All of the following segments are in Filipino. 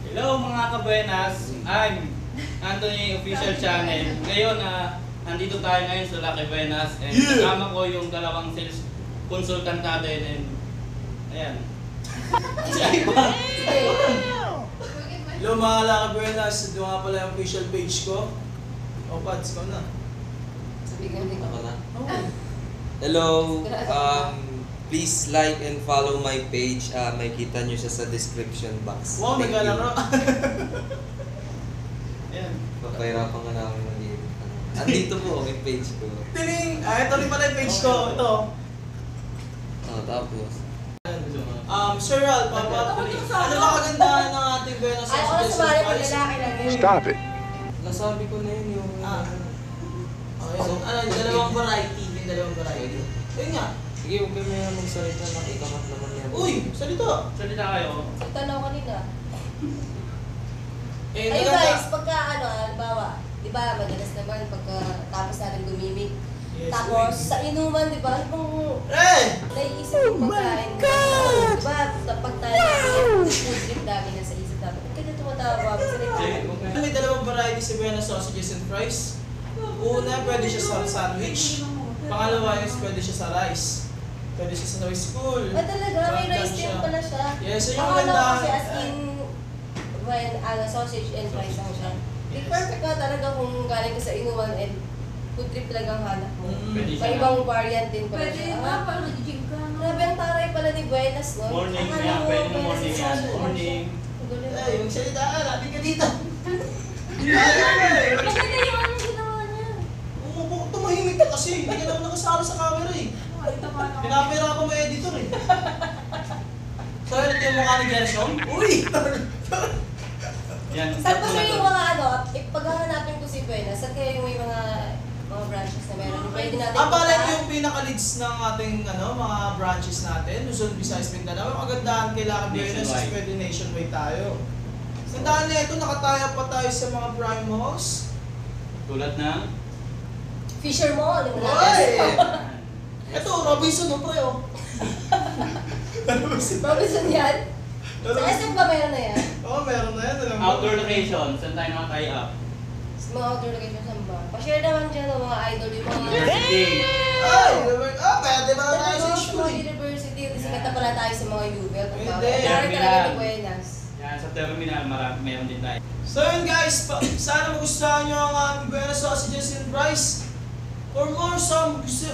Hello mga kabuenas, I'm Anthony Official Channel. Ngayon, nandito tayo ngayon sa Lucky Buenas and kasama ko yung dalawang sales consultant natin and ayan. Hello mga Lucky Buenas, ito nga pala yung official page ko. O Pads, ko na. Ako na. Oh. Hello, please like and follow my page. Makikita nyo siya sa description box. Wow, Thank you. naglalaro. Ayan. Papahirapan ka namin mag-edit. Andito po yung page ko. Tining! Ito rin pala yung page ko. Ito. Tapos. Sir Al, ano ba kagandahan ng ating Buenos Ay, ako sumali pag lalaki lang yun. Stop it. Nasabi ko na yun yung... Dalawang variety. Yung dalawang variety. Ayun nga. Sige, huwag kayo may magsalita. Nakikakat naman yan. Uy! Salita! Salita kayo. Tanaw kanina. Eh, Ayun maganda. guys, pagka halimbawa, di ba, madalas naman pagka tapos natin gumimik. Yes, Tapos uy. sa inuman, di ba, ano bang naiisip yung pagkain? Di ba, pag tayo food trip dami na sa isip natin. Ba't kaya tumatawa? May dalawang variety si Buenos sausages and fries. Una, pwede siya sa sandwich. Pangalawa is pwede siya sa rice. Pwede siya sa rice school. Ah, talaga? May rice din pala siya. Yes, so yung Akala ko ganda. kasi as in, when sausage and fries lang siya. Yes. Perfect ka talaga kung galing ka sa inuman and food trip talagang hanap mo. Pwede May siya. ibang variant din pala Pwede siya. ba? Parang nag-gym ka. Grabe ang taray pala ni Buenas, no? Morning Akala yan, mo, pwede na Buenas morning is yan. social. Morning. Ang galing. Eh, yung salita, natin ka dito. Maganda yung anong ginawa niya. Tumahimik ka kasi. Hindi ka naman nakasalo sa camera eh. Ito pa naman. Pinapera ko may editor eh. So, ito yung mukha ni Gershon. Uy! Yan. Saan ko yung mga paghahanapin ko si Buenas, saan kaya yung may mga branches na meron? Pwede natin Balik yung pinaka-leads ng ating mga branches natin. Luzon, Visayas, Mindanao. Ang kagandahan kay Lucky Buenas is Nationwide. pwede nationwide tayo. Gandaan na ito, nakataya pa tayo sa mga prime malls. Tulad ng Fisher Mall. Yung Uy! Ito, Robinson, no, pre, oh. Robinson yan? Sa SM ba meron na yan? Oo, meron na yan. Alam mo. outdoor location. Saan tayo naka-tie up? Sa mga outdoor location saan ba? Pa-share naman dyan ng mga idol yung mga... University. Ay, pwede ba na tayo sa Sa school mga eh. university, kasi kita pala tayo sa mga UVL. Pwede. Pwede talaga ni Buenas. Yan, sa terminal, meron din tayo. So yun guys, sana magustuhan nyo ang aming Buenos sausages and fries. For more some gusto...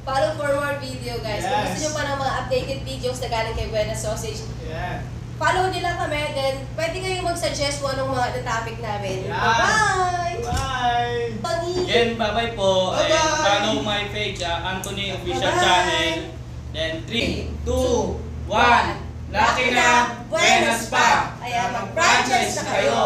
Follow for more video guys. Kung Yes. gusto nyo pa ng mga updated videos na galing kay Buenas Sausage, Yeah. follow nyo lang kami. Then, pwede kayong mag-suggest kung anong mga topic namin. Yeah. Bye-bye! Bye! Tony! Again, bye-bye po. Bye-bye. And follow my page, Anthony Official Bye-bye. Channel. Then 3, 2, 1. Lucky na, Buenas pa. Ayan, mag-franchise na kayo.